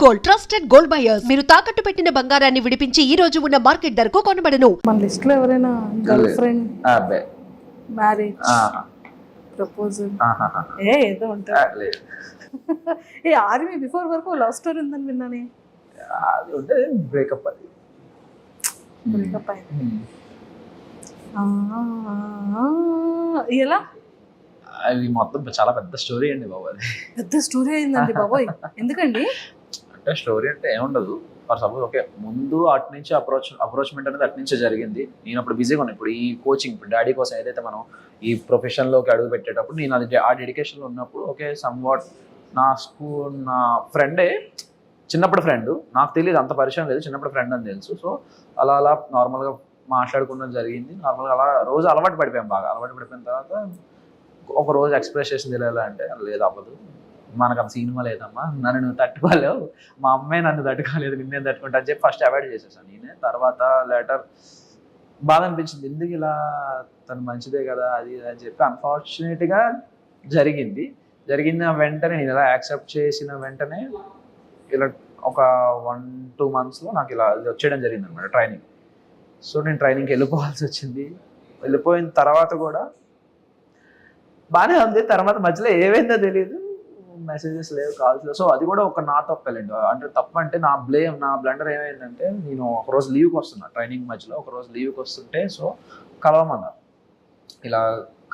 Gold, trusted gold buyers. మీరు తాకట్టు పెట్టిన బంగారాన్ని విడిపించి ఈ రోజు ఉన్న మార్కెట్ ధరకు కొనబడను. మన లిస్ట్ లో ఎవరైనా గర్ల్ ఫ్రెండ్, అబ్బాయి మ్యారేజ్, ప్రపోజల్ ఏదో ఉంటుంది. ఆర్మీ బిఫోర్ వరకు లవ్ స్టోరీ ఉందని విన్నానే. అది ఉంటే బ్రేకప్. అది బ్రేకప్ అయింది. ఎలా? అది మొత్తం చాలా పెద్ద స్టోరీ అండి బాబు. అది పెద్ద స్టోరీ అయిందండి బాబోయ్. ఎందుకండి? అంటే స్టోరీ అంటే ఏముండదు. ఫర్ సపోజ్ ఓకే, ముందు అటు నుంచి అప్రోచ్మెంట్ అనేది అటు నుంచే జరిగింది. నేను అప్పుడు బిజీగా ఉన్నాను. ఇప్పుడు ఈ కోచింగ్, ఇప్పుడు డాడీ కోసం ఏదైతే మనం ఈ ప్రొఫెషన్లోకి అడుగు పెట్టేటప్పుడు నేను అది ఆ డెడికేషన్లో ఉన్నప్పుడు ఓకే, సమ్వాట్ నా ఫ్రెండే, చిన్నప్పుడు ఫ్రెండ్, నాకు తెలియదు, అంత పరిచయం లేదు, చిన్నప్పుడు ఫ్రెండ్ అని తెలుసు. సో అలా నార్మల్గా మాట్లాడుకోవడం జరిగింది. నార్మల్గా అలా రోజు అలవాటు పడిపోయాం. బాగా అలవాటు పడిపోయిన తర్వాత ఒక రోజు ఎక్స్ప్రెస్ చేసింది ఎలా అంటే, లేదు అవ్వదు, మనకు అంత సినిమా లేదమ్మా, నన్ను నువ్వు తట్టుకోలేవు, మా అమ్మాయి నన్ను తట్టుకోలేదు, నిన్నేం తట్టుకుంటా అని చెప్పి ఫస్ట్ అవాయిడ్ చేసేసాను నేనే. తర్వాత లేటర్ బాధ అనిపించింది, ఎందుకు ఇలా, తను మంచిదే కదా అది అని చెప్పి. అన్ఫార్చునేట్గా జరిగింది వెంటనే నేను ఇలా యాక్సెప్ట్ చేసిన వెంటనే ఇలా ఒక 1-2 monthsలో నాకు ఇలా వచ్చేయడం జరిగింది అనమాట ట్రైనింగ్. సో నేను ట్రైనింగ్కి వెళ్ళిపోవాల్సి వచ్చింది. వెళ్ళిపోయిన తర్వాత కూడా బాగానే ఉంది. తర్వాత మధ్యలో ఏమైందో తెలియదు, మెసేజెస్ లేవు, కాల్స్ లేవు. సో అది కూడా ఒక నా తప్పలేండి. అంటే తప్పు అంటే నా బ్లండర్ ఏమైందంటే, నేను ఒకరోజు లీవ్కి వస్తున్నా, ట్రైనింగ్ మధ్యలో ఒకరోజు లీవ్కి వస్తుంటే, సో కలవమన్నారు. ఇలా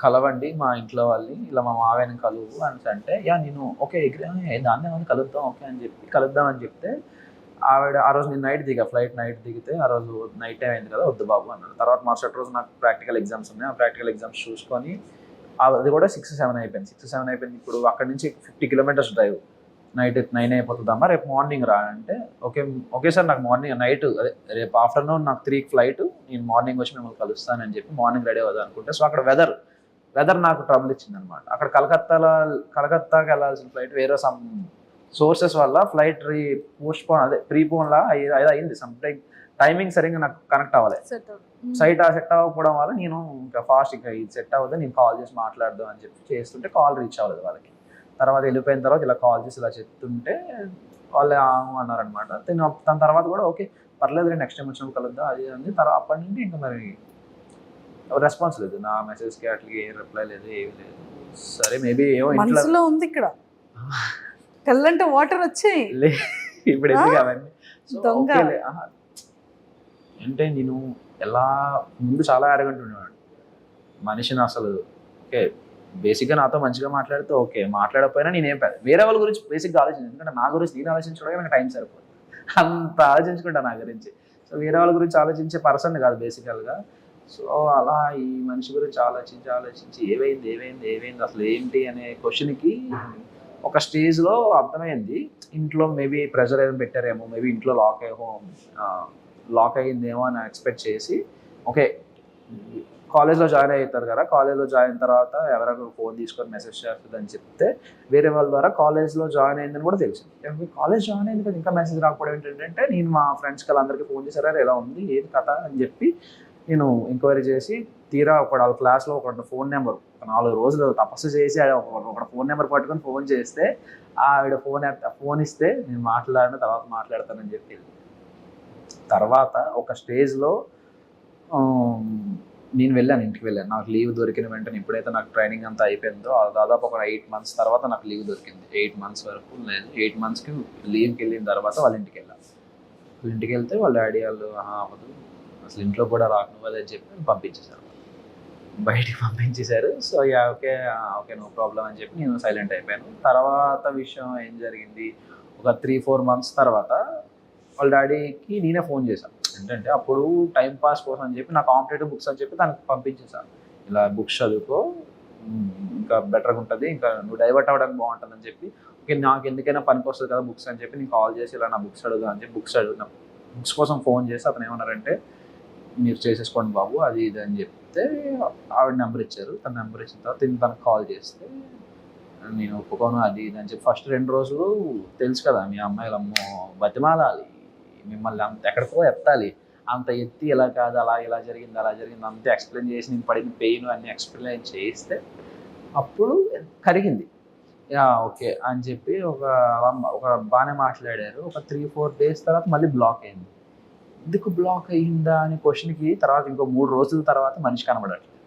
కలవండి మా ఇంట్లో వాళ్ళని, ఇలా మా మావయ్యని కలువు అని అంటే, నేను ఓకే దాన్ని ఏమైనా కలుద్దాం ఓకే అని చెప్పి కలుద్దామని చెప్తే, ఆవిడ ఆ రోజు నేను ఫ్లైట్ నైట్ దిగితే, ఆ రోజు నైట్ టైం అయింది కదా, వద్దు బాబు అన్నాడు. తర్వాత మరుసటి రోజు నాకు ప్రాక్టికల్ ఎగ్జామ్స్ ఉన్నాయి. ఆ ప్రాక్టికల్ ఎగ్జామ్స్ చూసుకొని అది కూడా 6-7 అయిపోయింది. ఇప్పుడు అక్కడి నుంచి 50 kilometers డ్రైవ్, నైట్ 9 అయిపోతుందమ్మా, రేపు మార్నింగ్ రా అంటే, ఓకే సార్, నాకు మార్నింగ్ నైట్ అదే రేపు ఆఫ్టర్నూన్ నాకు 3 flight, నేను మార్నింగ్ వచ్చి మిమ్మల్ని కలుస్తానని చెప్పి మార్నింగ్ రెడీ అవుదాం అనుకుంటే, సో అక్కడ వెదర్ నాకు ట్రబుల్ ఇచ్చింది అనమాట. అక్కడ కలకత్తాకి వెళ్ళాల్సిన ఫ్లైట్ వేరే సమ్ సోర్సెస్ వల్ల ఫ్లైట్ ప్రీపోన్ లా అయింది. టైమింగ్ సరిగ్గా నాకు కనెక్ట్ అవ్వలేదు, సెట్ అవ్వకపోవడం వల్ల నేను ఇంకా ఫాస్ట్ ఇంకా ఇది సెట్ అవ్వదు, నేను కాల్ చేసి మాట్లాడదాం అని చెప్పి చేస్తుంటే కాల్ రీచ్ అవ్వలేదు వాళ్ళకి. తర్వాత వెళ్ళిపోయిన తర్వాత ఇలా కాల్ చేసి ఇలా చెప్తుంటే వాళ్ళు అన్నారనమాట. తన తర్వాత కూడా ఓకే పర్లేదు, నెక్స్ట్ టైం వచ్చినప్పుడు కలుద్దాం అది అంది. తర్వాత అప్పటి నుండి ఇంకా మరి రెస్పాన్స్ లేదు, నా మెసేజ్కి అట్లకి ఏం రిప్లై లేదు, ఏమి లేదు. సరే మేబీ ఏమో ఇంట్లో ఉంది, ఇక్కడ కళ్ళంటే వాటర్ వచ్చాయి ఇప్పుడు ఎందుకు అవన్నీ. అంటే నేను ఎలా ముందు చాలా అరగంట ఉండేవాడు మనిషిని అసలు. ఓకే బేసిక్గా నాతో మంచిగా మాట్లాడితే ఓకే, మాట్లాడకపోయినా నేనేం వేరే వాళ్ళ గురించి బేసిక్గా ఆలోచించాను. ఎందుకంటే నా గురించి నేను ఆలోచించడానికి నాకు టైం సరిపోదు, అంత ఆలోచించుకుంటా నా గురించి. సో వేరే వాళ్ళ గురించి ఆలోచించే పర్సన్ కాదు బేసికల్గా. సో అలా ఈ మనిషి గురించి ఆలోచించి ఏమైంది అసలు ఏంటి అనే క్వశ్చన్కి ఒక స్టేజ్లో అర్థమైంది, ఇంట్లో మేబీ ప్రెషర్ ఏదైనా పెట్టారేమో, మేబీ ఇంట్లో లాక్ అయ్యిందేమో అని ఎక్స్పెక్ట్ చేసి, ఓకే కాలేజ్లో జాయిన్ అవుతారు కదా, కాలేజ్లో జాయిన్ అయిన తర్వాత ఎవరైనా ఫోన్ తీసుకొని మెసేజ్ చేస్తుందని చెప్తే, వేరే వాళ్ళ ద్వారా కాలేజ్లో జాయిన్ అయిందని కూడా తెలిసింది. కాలేజ్ జాయిన్ అయింది కదా ఇంకా మెసేజ్ రాకపోవడం ఏంటంటే, నేను మా ఫ్రెండ్స్కి వాళ్ళందరికీ ఫోన్ చేశారా ఎలా ఉంది ఏది కథ అని చెప్పి నేను ఎంక్వైరీ చేసి, తీరా వాళ్ళ క్లాస్లో ఒక ఫోన్ నెంబర్ 4 రోజులు తపస్సు చేసి ఒక ఫోన్ నెంబర్ పట్టుకొని ఫోన్ చేస్తే, ఆవిడ ఫోన్ ఇస్తే నేను తర్వాత మాట్లాడతానని చెప్పి. తర్వాత ఒక స్టేజ్లో నేను ఇంటికి వెళ్ళాను. నాకు లీవ్ దొరికిన వెంటనే, ఎప్పుడైతే నాకు ట్రైనింగ్ అంతా అయిపోయిందో దాదాపు ఒక 8 months తర్వాత నాకు లీవ్ దొరికింది. 8 months వరకు లేదు, 8 monthsకి లీవ్కి వెళ్ళిన తర్వాత వాళ్ళ ఇంటికి వెళ్ళాను. ఇంటికి వెళ్తే వాళ్ళ డాడీ వాళ్ళు అవ్వదు అసలు ఇంట్లో కూడా రాకు అదని చెప్పి పంపించేశారు, బయటికి పంపించేశారు. సో ఓకే నో ప్రాబ్లం అని చెప్పి నేను సైలెంట్ అయిపోయాను. తర్వాత విషయం ఏం జరిగింది, ఒక 3-4 months తర్వాత వాళ్ళ డాడీకి నేనే ఫోన్ చేశాను. ఏంటంటే అప్పుడు టైం పాస్ కోసం అని చెప్పి నా కాంపిటేటివ్ బుక్స్ అని చెప్పి తనకు పంపించేశాను. ఇలా బుక్స్ చదువుకో ఇంకా బెటర్గా ఉంటుంది, ఇంకా నువ్వు డైవర్ట్ అవ్వడానికి బాగుంటుంది అని చెప్పి. ఓకే నాకు ఎందుకైనా పనికి వస్తుంది కదా బుక్స్ అని చెప్పి నేను కాల్ చేసి ఇలా నా బుక్స్ అడుగుదా అని చెప్పి బుక్స్ కోసం ఫోన్ చేసి అతను ఏమన్నారంటే, మీరు చేసేసుకోండి బాబు అది ఇది అని చెప్తే ఆవిడ నెంబర్ ఇచ్చారు. తన నెంబర్ ఇచ్చిన తర్వాత తనకు కాల్ చేస్తే, నేను ఒప్పుకోను అది ఇది అని చెప్పి. ఫస్ట్ 2 రోజులు తెలుసు కదా మీ అమ్మాయిలు అమ్మో బతిమాలాలి, మిమ్మల్ని అంత ఎక్కడికో ఎత్తాలి, అంత ఎత్తి ఇలా కాదు ఇలా జరిగింది అంతే ఎక్స్ప్లెయిన్ చేసి, నేను పడిన పెయిన్ అన్ని ఎక్స్ప్లెయిన్ చేస్తే అప్పుడు కరిగింది. యా ఓకే అని చెప్పి ఒక బాగానే మాట్లాడారు. ఒక 3-4 డేస్ తర్వాత మళ్ళీ బ్లాక్ అయింది. ఎందుకు బ్లాక్ అయ్యిందా అనే క్వశ్చన్కి తర్వాత ఇంకో 3 రోజుల తర్వాత మనిషి కనబడట్లేదు.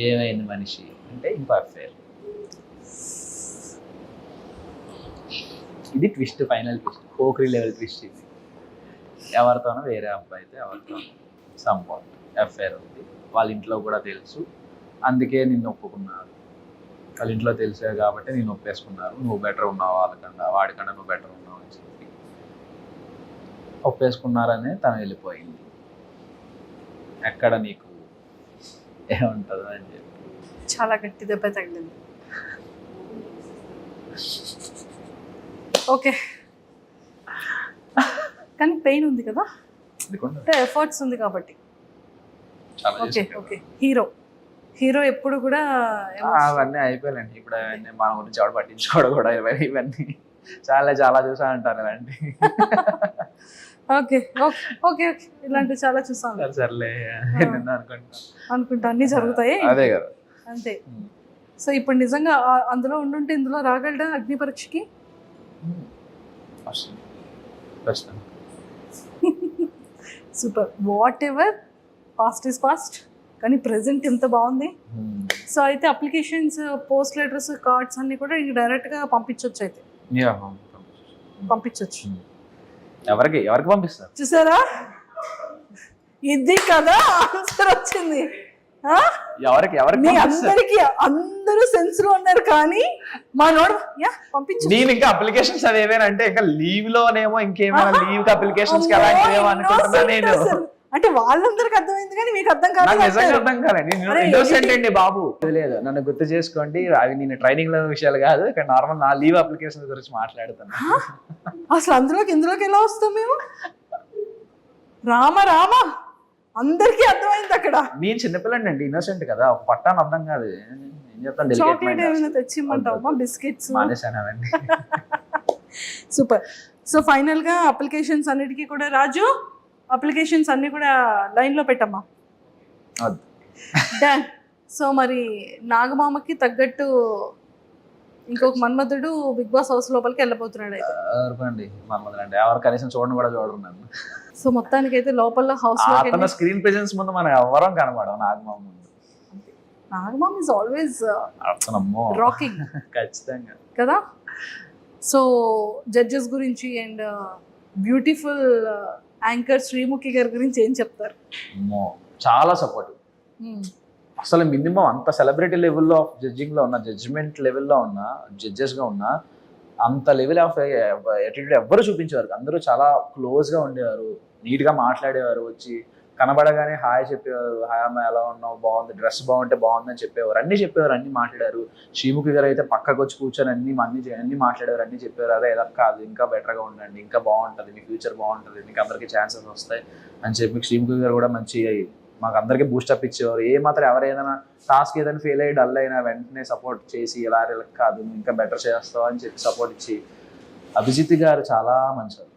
ఏమైంది మనిషి అంటే ఇంకో అఫేర్. ఇది twist, final twist, Pokiri level twist ఇది. ఎవరితోనో వేరే అబ్బాయితో ఎవరితోనో సంపాట్ అఫేర్ ఉంది. వాళ్ళ ఇంట్లో కూడా తెలుసు, అందుకే నిన్ను ఒప్పుకున్నారు. వాళ్ళ ఇంట్లో తెలిసే కాబట్టి నేను ఒప్పేసుకున్నారు. నువ్వు బెటర్ ఉన్నావు వాళ్ళకన్నా, వాడికన్నా నువ్వు బెటర్ ఉన్నావు అని చెప్పి ఒప్పేసుకున్నారనే తను వెళ్ళిపోయింది. ఎక్కడ నీకు ఏముంటుందో అని చెప్పి చాలా గట్టి దెబ్బ తగిలింది. ఓకే, కానీ పెయిన్ ఉంది కదా, అంటే ఎఫర్ట్స్ ఉంది కాబట్టి. ఓకే ఓకే, హీరో ఎప్పుడు కూడా అవన్నీ అయిపోయాలండి. ఇప్పుడు అవన్నీ మన గురించి ఎవడు పట్టించుకోవడం కూడా ఇవన్నీ చాలా చాలా చూసా అంటారు ఇలాంటి. ఓకే ఓకే ఓకే ఓకే, ఇలాంటివి చాలా చూసాను. సర్లే అనుకుంటా అన్ని జరుగుతాయి. అదే కదా, అంతే. సో ఇప్పుడు నిజంగా అందులో ఉండుంటే ఇందులో రాగలడా అగ్ని పరీక్షకి? Super. Whatever, past is past, కానీ ప్రెసెంట్ ఎంత బాగుంది. సో అయితే అప్లికేషన్స్, పోస్ట్ లెటర్స్, కార్డ్స్ అన్ని కూడా ఇంక డైరెక్ట్గా పంపించవచ్చు. అయితే పంపించవచ్చు. ఎవరికి పంపిస్తారు చూసారా, ఇది కదా ఆన్సర్ వచ్చింది. ఎవరికి అందరికి అందరూ సెన్స్ లో ఉన్నారు, కానీ మా నోడు పంపించు. నేను ఇంకా అప్లికేషన్స్ అవి ఏమైనా అంటే ఇంకా లీవ్ లోనేమో ఇంకేమైనా లీవ్ అప్లికేషన్స్ అనుకుంటున్నా నేను. అంటే వాళ్ళందరికి అర్థమైంది కానీ మీకు అర్థం కాదు. నిజంగా అర్థం కాదండి. ఇన్నోసెంట్ అండి బాబు. లేదు, నన్ను గుర్తు చేసుకోండి, అవి నేను ట్రైనింగ్ లో విషయాలు కాదు, ఇక్కడ నార్మల్ నా లీవ్ అప్లికేషన్ గురించి మాట్లాడుతాను. అసలు ఇందులోకి ఎలా వస్తాం మేము? రామ అందరికీ అర్థమైంది అక్కడ. నేను చిన్నపిల్లండి అండి, ఇన్నోసెంట్ కదా, ఒక పట్టాను అర్థం కాదు. ఏం చెప్తాను, చాక్లెట్ ఏమైనా తెచ్చిమ్మంటావా? బిస్కెట్స్ మానేసానవండి. సూపర్. సో ఫైనల్ గా అప్లికేషన్స్ అన్నిటికీ కూడా రాజు, అప్లికేషన్స్ అన్ని కూడా లైన్ లో పెట్టమ్మా. డన్. సో మరి నాగమామకి తగ్గట్టు ఇంకొక మన్మధుడు బిగ్ బాస్ హౌస్ లోపలికి వెళ్ళబోతున్నాడు. అయితే మన్మధుడు ఎవరు కనీసం చూడను కూడా చూడరు నన్ను. సో మొత్తానికి అయితే లోపల హౌస్ లో స్క్రీన్ ప్రెజెన్స్ ముందు మనం ఎవరం కనబడం. నాగమామ ముందు నాగమామ ఇస్ ఆల్వేస్ రాకింగ్. ఖచ్చితంగా కదా. సో జడ్జెస్ గురించి అండ్ బ్యూటిఫుల్ యాంకర్ శ్రీముఖి గారి గురించి ఏం చెప్తారు? చాలా సపోర్టివ్. అసలు మినిమం అంత సెలబ్రిటీ లెవెల్లో ఆఫ్ జడ్జింగ్ లో ఉన్న, జడ్జిమెంట్ లెవెల్లో ఉన్న, జడ్జెస్ గా ఉన్న అంత లెవెల్ ఆఫ్ యాటిట్యూడ్ ఎవ్వరు చూపించేవారు. అందరూ చాలా క్లోజ్ గా ఉండేవారు, నీట్ గా మాట్లాడేవారు, వచ్చి కనబడగానే హాయ్ చెప్పేవారు. హాయ్ అమ్మ ఎలా ఉన్నావు, బాగుంది, డ్రెస్ బాగుంటే బాగుందని చెప్పేవారు, అన్ని చెప్పేవారు, అన్ని మాట్లాడారు. శ్రీముఖి గారు అయితే పక్కకు వచ్చి కూర్చొని అన్ని మాట్లాడేవారు, అన్ని చెప్పేవారు. అదే ఎలా కాదు, ఇంకా బెటర్గా ఉండండి, ఇంకా బాగుంటుంది, మీ ఫ్యూచర్ బాగుంటుంది, మీకు అందరికీ ఛాన్సెస్ వస్తాయి అని చెప్పి శ్రీముఖి గారు కూడా మంచి మాకు అందరికీ బూస్టప్ ఇచ్చేవారు. మాత్రం ఎవరైనా టాస్క్ ఏదైనా ఫెయిల్ అయ్యి డల్ అయినా వెంటనే సపోర్ట్ చేసి ఎలా కాదు ఇంకా బెటర్ చేస్తావు అని చెప్పి సపోర్ట్ ఇచ్చి. అభిజిత్ గారు చాలా మంచివారు.